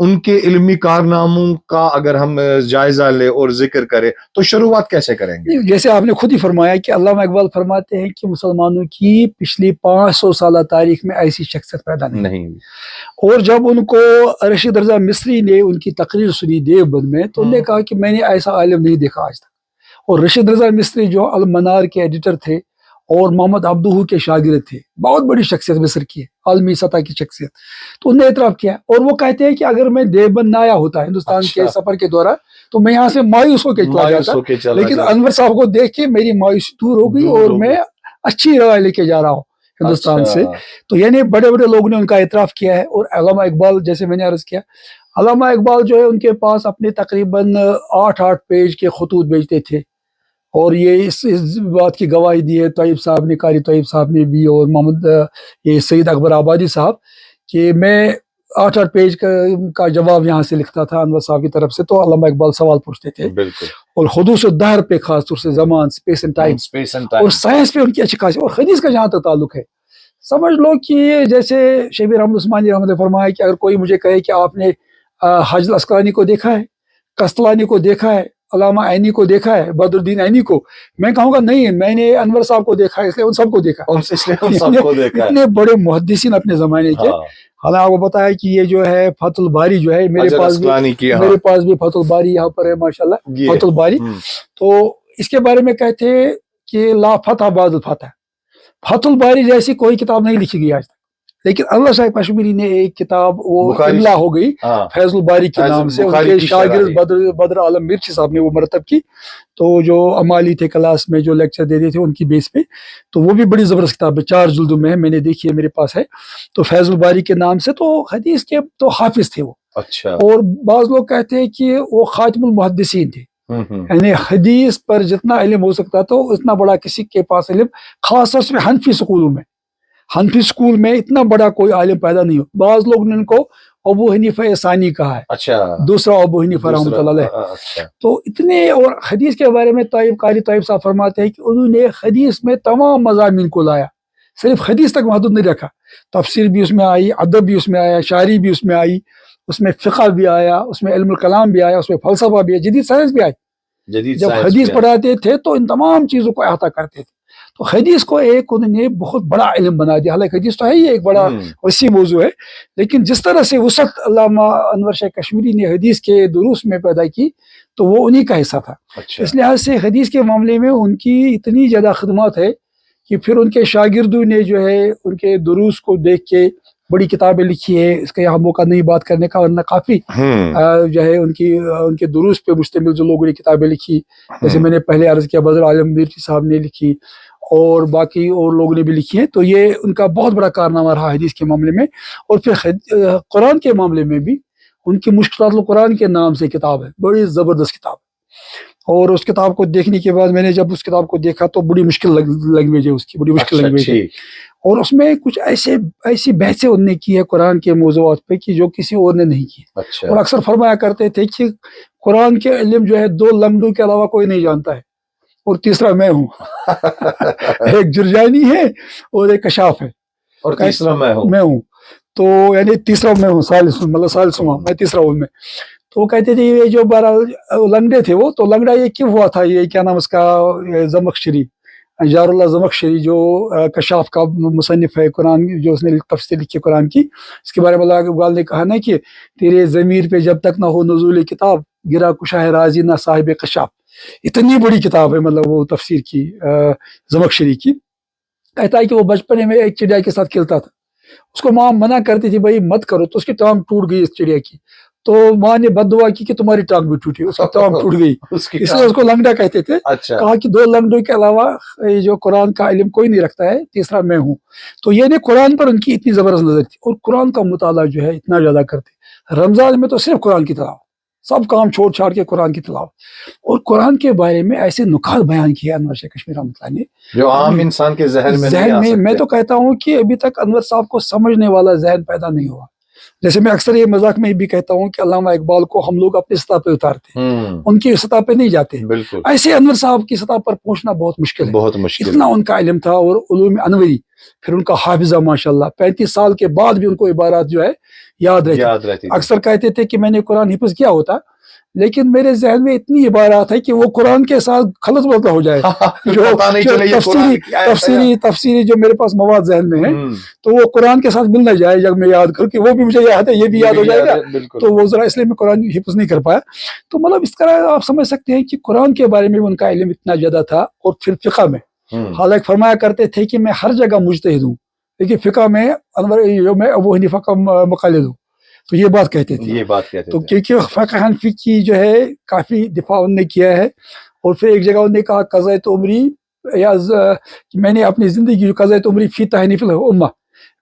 ان کے علمی کارناموں کا اگر ہم جائزہ لیں اور ذکر کریں تو شروعات کیسے کریں گے؟ جیسے آپ نے خود ہی فرمایا کہ علامہ اقبال فرماتے ہیں کہ مسلمانوں کی پچھلی 500 سالہ تاریخ میں ایسی شخصیت پیدا نہیں. اور جب ان کو رشید رضا مصری نے ان کی تقریر سنی دیوبند میں تو انہوں نے کہا کہ میں نے ایسا عالم نہیں دیکھا آج تک. اور رشید رضا مصری جو المنار کے ایڈیٹر تھے اور محمد عبدہو کے شاگرد تھے، بہت بڑی شخصیت مصر کی ہے، عالمی سطح کی شخصیت، تو انہوں نے اعتراف کیا. اور وہ کہتے ہیں کہ اگر میں دیوبند نہ آیا ہوتا ہندوستان کے سفر کے دوران تو میں یہاں سے مایوس ہو کے چلا جاتا، لیکن انور صاحب کو دیکھ کے میری مایوسی دور ہو گئی اور میں اچھی رائے لے کے جا رہا ہوں ہندوستان سے. تو یعنی بڑے بڑے لوگوں نے ان کا اعتراف کیا ہے. اور علامہ اقبال، جیسے میں نے عرض کیا، علامہ اقبال جو ہے ان کے پاس اپنے تقریباً 8 پیج کے خطوط بھیجتے تھے. اور یہ اس بات کی گواہی دی ہے طیب صاحب نے، قاری طیب صاحب نے بھی، اور محمد یہ سید اکبر آبادی صاحب، کہ میں 8 پیج کا جواب یہاں سے لکھتا تھا انور صاحب کی طرف سے. تو علامہ اقبال سوال پوچھتے تھے بالکل، اور حدوث الدہر پہ خاص طور سے زمان، اسپیس اینڈ ٹائم، اور سائنس پہ ان کی اچھی خاصی. اور حدیث کا جہاں تک تعلق ہے، سمجھ لو کہ جیسے شبیر احمد عثمانی رحمۃ اللہ فرمایا کہ اگر کوئی مجھے کہے کہ آپ نے حاجی الاسقلانی کو دیکھا ہے، قسطلانی کو دیکھا ہے، علامہ عینی کو دیکھا ہے، بدر الدین عینی کو، میں کہوں گا نہیں، میں نے انور صاحب کو دیکھا ہے، اس لیے ان سب کو دیکھا. اتنے بڑے محدثین اپنے زمانے کے. حالانکہ آپ کو پتا ہے کہ یہ جو ہے فتح الباری جو ہے میرے پاس بھی فتح الباری یہاں پر ہے ماشاءاللہ، فتح الباری. تو اس کے بارے میں کہتے ہیں کہ لا فتح بعد الفتح، فتح الباری جیسی کوئی کتاب نہیں لکھی گئی آج تک. لیکن انور صاحب کشمیری نے ایک کتاب وہ املا ہو گئی فیض الباری کے نام سے، ان کے شاگرد بدر عالم مرچی صاحب نے وہ مرتب کی. تو جو امالی تھے کلاس میں جو لیکچر دیتے تھے ان کی بیس پہ، تو وہ بھی بڑی زبردست کتاب ہے، 4 جلدوں میں ہے، میں نے دیکھی ہے، میرے پاس ہے. تو فیض الباری کے نام سے، تو حدیث کے تو حافظ تھے وہ. اچھا. اور بعض لوگ کہتے ہیں کہ وہ خاتم المحدثین تھے، یعنی حدیث پر جتنا علم ہو سکتا تو اتنا بڑا کسی کے پاس علم، خاص طور سے حنفی سکولوں میں، حنفی سکول میں اتنا بڑا کوئی عالم پیدا نہیں ہو. بعض لوگ نے ان کو ابو حنیفہ ثانی کہا ہے، اچھا، دوسرا ابو حنیفہ رحمۃ اللہ علیہ. تو اتنے. اور حدیث کے بارے میں قاری طیب صاحب فرماتے ہیں کہ انہوں نے حدیث میں تمام مضامین کو لایا، صرف حدیث تک محدود نہیں رکھا. تفسیر بھی اس میں آئی، ادب بھی اس میں آیا، شاعری بھی اس میں آئی، اس میں فقہ بھی آیا، اس میں علم الکلام بھی آیا، اس میں فلسفہ بھی آیا، جدید سائنس بھی آئی. جب حدیث پڑھاتے تھے تو ان تمام چیزوں کو احاطہ کرتے تھے. تو حدیث کو ایک انہوں نے بہت بڑا علم بنا دیا. حالانکہ حدیث تو ہے ہی ایک بڑا وسیع موضوع ہے، لیکن جس طرح سے وسعت علامہ انور شاہ کشمیری نے حدیث کے دروس میں پیدا کی تو وہ انہی کا حصہ تھا. اس لحاظ سے حدیث کے معاملے میں ان کی اتنی زیادہ خدمات ہے کہ پھر ان کے شاگردوں نے جو ہے ان کے دروس کو دیکھ کے بڑی کتابیں لکھی ہے. اس کا یہاں موقع نہیں بات کرنے کا، ورنہ کافی جو ہے ان کے دروس پہ مشتمل جو لوگوں نے کتابیں لکھی، جیسے میں نے پہلے عرض کیا بدر عالم مرچی صاحب نے لکھی اور باقی اور لوگوں نے بھی لکھی ہیں. تو یہ ان کا بہت بڑا کارنامہ رہا حدیث کے معاملے میں. اور پھر قرآن کے معاملے میں بھی ان کی مشکلات القرآن کے نام سے کتاب ہے، بڑی زبردست کتاب. اور اس کتاب کو دیکھنے کے بعد میں نے جب اس کتاب کو دیکھا تو بڑی مشکل لینگویج ہے اس کی، بڑی مشکل لینگویج ہے. اور اس میں کچھ ایسی بحثیں انہوں نے کی ہے قرآن کے موضوعات پہ کہ جو کسی اور نے نہیں کی. اور اکثر فرمایا کرتے تھے کہ قرآن کے علم جو ہے 2 لنگڑوں کے علاوہ کوئی نہیں جانتا ہے، اور تیسرا میں ہوں. ایک جرجانی ہے اور ایک کشاف ہے، اور تیسرا میں ہوں. تو یعنی تیسرا میں ہوں، ثالث میں تیسرا ہوں میں. تو وہ کہتے تھے یہ جو 12 لنگڑے تھے وہ، تو لنگڑا یہ کیوں ہوا تھا، یہ کیا نام اس کا، زمخشری، جار اللہ زمخشری جو کشاف کا مصنف ہے قرآن، جو اس نے تفسیر لکھی قرآن کی، اس کے بارے میں اللہ اقبال نے کہا نا کہ تیرے ضمیر پہ جب تک نہ ہو نزول کتاب، گرا کشاہ رازی نہ صاحب کشاف. اتنی بڑی کتاب ہے مطلب وہ تفسیر کی زمخشری کی. کہتا ہے کہ وہ بچپنے میں ایک چڑیا کے ساتھ کھیلتا تھا، اس کو ماں منع کرتی تھی بھائی مت کرو، تو اس کی ٹانگ ٹوٹ گئی اس چڑیا کی. تو ماں نے بد دعا کی کہ تمہاری ٹانگ بھی ٹوٹی، اس کی ٹانگ ٹوٹ گئی، اس لیے اس کو لنگڑا کہتے تھے. کہا کہ 2 لنگڑوں کے علاوہ جو قرآن کا علم کوئی نہیں رکھتا ہے، تیسرا میں ہوں. تو یہ قرآن پر ان کی اتنی زبردست نظر تھی، اور قرآن کا مطالعہ جو ہے اتنا زیادہ کرتے. رمضان میں تو صرف قرآن کی تلاوت، سب کام چھوڑ چھاڑ کے قرآن کی تلاوت. اور قرآن کے بارے میں ایسے نکات بیان کیے انور شاہ کشمیری رحمۃ اللہ نے جو عام انسان کے ذہن میں میں تو کہتا ہوں کہ ابھی تک انور صاحب کو سمجھنے والا ذہن پیدا نہیں ہوا. جیسے میں اکثر یہ مذاق میں بھی کہتا ہوں کہ علامہ اقبال کو ہم لوگ اپنی سطح پہ اتارتے ہیں، ان کی سطح پہ نہیں جاتے. ایسے انور صاحب کی سطح پر پہنچنا بہت مشکل ہے، بہت مشکل. اتنا ان کا علم تھا، اور علوم انوری، پھر ان کا حافظہ ماشاءاللہ 35 سال کے بعد بھی ان کو عبارات جو ہے یاد رہتی تھی. اکثر کہتے تھے کہ میں نے قرآن حفظ کیا ہوتا لیکن میرے ذہن میں اتنی عبارات ہے کہ وہ قرآن کے ساتھ خلط ملط ہو جائے. تفسیری جو میرے پاس مواد ذہن میں ہے تو وہ قرآن کے ساتھ مل نہ جائے جب میں یاد کروں کہ وہ بھی مجھے یاد ہے یہ بھی یاد ہو جائے گا. تو وہ ذرا اس لیے میں قرآن حفظ نہیں کر پایا. تو مطلب اس طرح آپ سمجھ سکتے ہیں کہ قرآن کے بارے میں ان کا علم اتنا زیادہ تھا. اور پھر فقہ میں حالانکہ فرمایا کرتے تھے کہ میں ہر جگہ مجتہد ہوں لیکن فقہ میں میں ابو حنیفہ کا مقلد ہوں. تو یہ بات کہتے تھے. تو کیونکہ فقہ حنفی کی جو ہے کافی دفاع انہوں نے کیا ہے. اور پھر ایک جگہ انہوں نے کہا قضیت عمری یا میں نے اپنی زندگی جو قضیت عمری فی تحنیف الامہ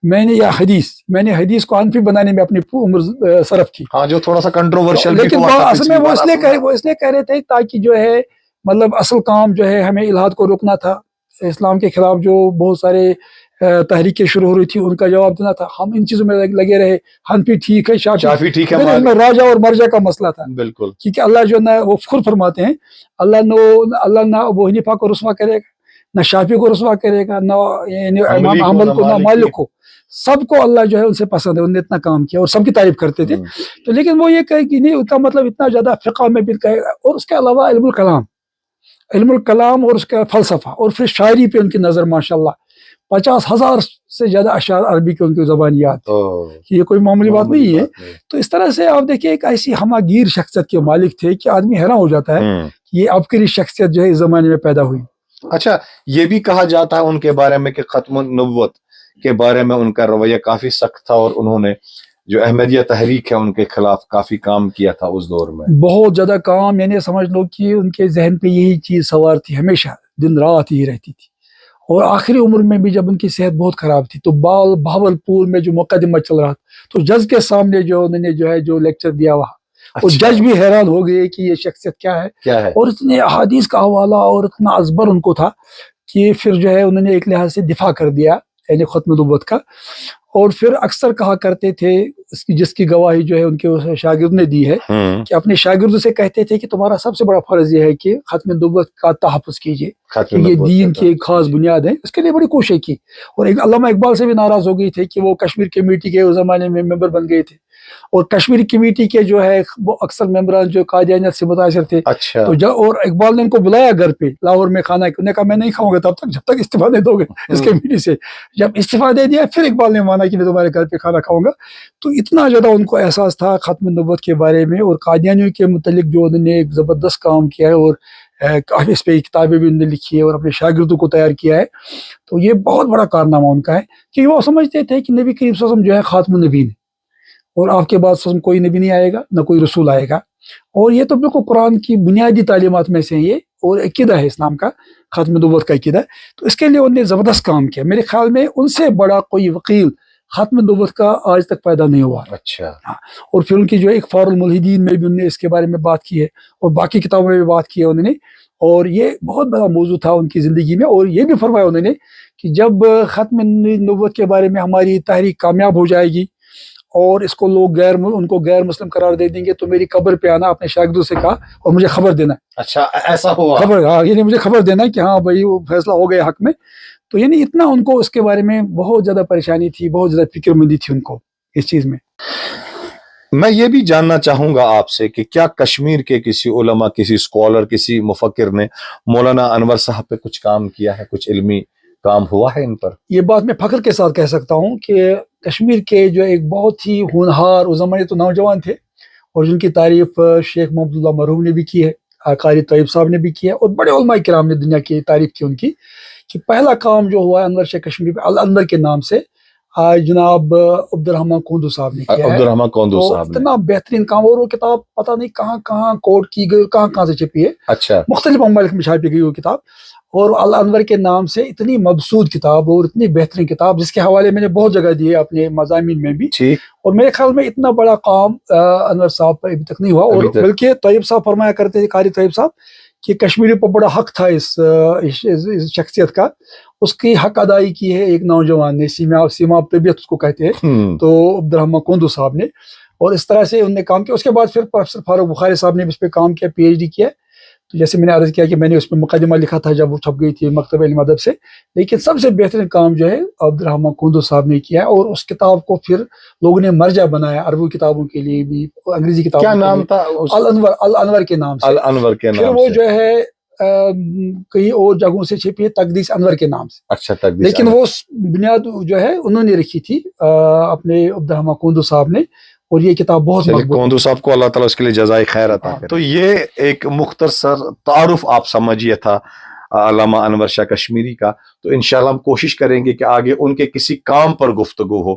میں نے حدیث کو حنفی بنانے میں اپنی عمر صرف کی. ہاں جو تھوڑا سا کنٹروورشل لیکن اصل میں وہ اس لیے کہہ رہے تھے تاکہ جو ہے مطلب اصل کام جو ہے ہمیں الحاد کو روکنا تھا. اسلام کے خلاف جو بہت سارے تحریکیں شروع ہو رہی تھی ان کا جواب دینا تھا. ہم ان چیزوں میں لگے رہے. حنفی ٹھیک ہے شافعی ٹھیک ہے. میں راجا اور مرجع کا مسئلہ تھا. بالکل. کیونکہ اللہ جو ہے وہ خود فرماتے ہیں اللہ نہ ابو حنیفہ کو رسوا کرے گا نہ شافعی کو رسوا کرے گا نہ امام احمد کو نہ مالک کو. سب کو اللہ جو ہے ان سے پسند ہے. انہوں نے اتنا کام کیا اور سب کی تعریف کرتے تھے. تو لیکن وہ یہ کہے کہ نہیں اس کا مطلب اتنا زیادہ فقہ میں بھی کہے گا. اور اس کے علاوہ علم الکلام اور اس کا فلسفہ اور پھر شاعری پہ ان کی نظر ماشاءاللہ 50,000 سے زیادہ اشعار عربی کے ان کی زبان یاد. یہ کوئی معمولی بات نہیں ہے. تو اس طرح سے آپ دیکھیں ایک ایسی ہماگیر شخصیت کے مالک تھے کہ آدمی حیران ہو جاتا ہے کہ یہ عبقری شخصیت جو ہے اس زمانے میں پیدا ہوئی. اچھا یہ بھی کہا جاتا ہے ان کے بارے میں کہ ختم النبوت کے بارے میں ان کا رویہ کافی سخت تھا اور انہوں نے جو احمدیہ تحریک ہے ان کے خلاف کافی کام کیا تھا اس دور میں. بہت زیادہ کام. یعنی سمجھ لو کہ ان کے ذہن پہ یہی چیز سوار تھی ہمیشہ دن رات یہی رہتی تھی. اور آخری عمر میں بھی جب ان کی صحت بہت خراب تھی تو بہاولپور میں جو مقدمہ چل رہا تھا تو جج کے سامنے جو انہوں نے جو لیکچر دیا وہاں وہ جج بھی حیران ہو گئے کہ یہ شخصیت کیا ہے. اور اتنے احادیث کا حوالہ اور اتنا ازبر ان کو تھا کہ پھر جو ہے انہوں نے ایک لحاظ سے دفاع کر دیا یعنی ختم نبوت کا. اور پھر اکثر کہا کرتے تھے جس کی گواہی جو ہے ان کے شاگرد نے دی ہے کہ اپنے شاگردوں سے کہتے تھے کہ تمہارا سب سے بڑا فرض یہ ہے کہ ختم نبوت کا تحفظ کیجیے. یہ دین کی ایک خاص بنیاد ہے. اس کے لیے بڑی کوشش کی. اور ایک علامہ اقبال سے بھی ناراض ہو گئی تھے کہ وہ کشمیر کمیٹی کے اس زمانے میں ممبر بن گئے تھے اور کشمیر کمیٹی کے جو ہے وہ اکثر ممبران جو قادیانیت سے متاثر تھے. تو اور اقبال نے ان کو بلایا گھر پہ لاہور میں کھانا. انہوں نے کہا میں نہیں کھاؤں گا تب تک جب تک استعفیٰ دے دو گے اس کمیٹی سے. جب استعفیٰ دے دیا پھر اقبال نے مانا کہ میں تمہارے گھر پہ کھانا کھاؤں گا. تو اتنا زیادہ ان کو احساس تھا ختم نبوت کے بارے میں اور قادیانیوں کے متعلق جو انہوں نے ایک زبردست کام کیا ہے اور کافی اس پہ کتابیں بھی انہوں نے لکھی ہے اور اپنے شاگردوں کو تیار کیا ہے. تو یہ بہت بڑا کارنامہ ان کا ہے کہ وہ سمجھتے تھے کہ نبی کریم صلی اللہ علیہ وسلم جو ہے خاتم النبیین اور آپ کے بعد کوئی نبی نہیں آئے گا نہ کوئی رسول آئے گا. اور یہ تو بالکل قرآن کی بنیادی تعلیمات میں سے یہ اور عقیدہ ہے اسلام کا ختم نبوت کا عقیدہ. تو اس کے لیے انہوں نے زبردست کام کیا. میرے خیال میں ان سے بڑا کوئی وکیل ختم نبوت کا آج تک پیدا نہیں ہوا. اچھا. اور پھر ان کی جو اخفار الملحدین میں بھی انہوں نے اس کے بارے میں بات کی ہے اور باقی کتابوں میں بھی بات کی ہے انہوں نے. اور یہ بہت بڑا موضوع تھا ان کی زندگی میں. اور یہ بھی فرمایا انہوں نے کہ جب ختم نبوت کے بارے میں ہماری تحریک کامیاب ہو جائے گی اور اس کو لوگ ان کو غیر مسلم قرار دے دیں گے تو میری قبر پہ آنا اپنے شاگردوں سے کہا اور مجھے خبر دینا. اچھا ایسا ہوا خبر. ہاں یعنی مجھے خبر دینا کہ ہاں بھائی وہ فیصلہ ہو گیا حق میں. تو یعنی اتنا ان کو اس کے بارے میں بہت زیادہ پریشانی تھی بہت زیادہ فکر مندی تھی ان کو اس چیز میں. میں یہ بھی جاننا چاہوں گا آپ سے کہ کیا کشمیر کے کسی علماء کسی اسکالر کسی مفکر نے مولانا انور صاحب پہ کچھ کام کیا ہے کچھ علمی کام ہوا ہے ان پر؟ یہ بات میں فخر کے ساتھ کہہ سکتا ہوں کہ کشمیر کے جو ایک بہت ہی ہونہار اس زمانے تو نوجوان تھے اور جن کی تعریف شیخ محمد اللہ مرحوم نے بھی کی ہے قاری طیب صاحب نے بھی کی ہے اور بڑے علماء کرام نے دنیا کی تعریف کی ان کی کہ پہلا کام جو ہوا ہے انور شیخ کشمیر پہ الانور کے نام سے جناب عبد الرحمن کوندو صاحب نے کیا ہے. عبد الرحمن کوندو صاحب اتنا بہترین کام. اور وہ کتاب پتہ نہیں کہاں کہاں کوٹ کی گئی کہاں سے چھپی ہے. اچھا. مختلف ممالک میں چھاپی گئی وہ کتاب اور الانور کے نام سے اتنی مبسوط کتاب اور اتنی بہترین کتاب جس کے حوالے میں نے بہت جگہ دیے اپنے مضامین میں بھی. اور میرے خیال میں اتنا بڑا کام انور صاحب پر ابھی تک نہیں ہوا. اور بلکہ طیب صاحب فرمایا کرتے تھے قاری طیب صاحب کہ کشمیری پر بڑا حق تھا اس شخصیت کا. اس کی حق ادائی کی ہے ایک نوجوان نے سیماب طبیعت اس کو کہتے ہیں تو عبد الرحمن کوندو صاحب نے. اور اس طرح سے انہوں نے کام کیا. اس کے بعد پھر پروفیسر فاروق بخاری صاحب نے اس پہ کام کیا پی ایچ ڈی کیا. تو جیسے میں نے عرض کیا کہ میں نے اس میں مقدمہ لکھا تھا جب وہ چھپ گئی تھی مکتبہ علم ادب سے، لیکن سب سے بہترین کام جو ہے عبد الرحمن کندو صاحب نے کیا، اور اس کتاب کو پھر لوگوں نے مرجع بنایا عربی کتابوں کے لیے بھی، انگریزی کتابوں کیا کے نام لیے، تھا الانور کے نام سے، الانور کے پھر نام وہ سے؟ جو ہے کئی اور جگہوں سے چھپی ہے تقدیس انور کے نام سے، اچھا تقدیس لیکن انور۔ وہ بنیاد جو ہے انہوں نے رکھی تھی اپنے عبد الرحمن کندو صاحب نے، اور یہ کتاب بہت چلیے مقبول کوندو صاحب کو اللہ تعالیٰ اس کے لیے جزائے خیر عطا کرے۔ تو یہ ایک مختصر تعارف آپ سمجھیے تھا علامہ انور شاہ کشمیری کا، تو انشاءاللہ ہم کوشش کریں گے کہ آگے ان کے کسی کام پر گفتگو ہو۔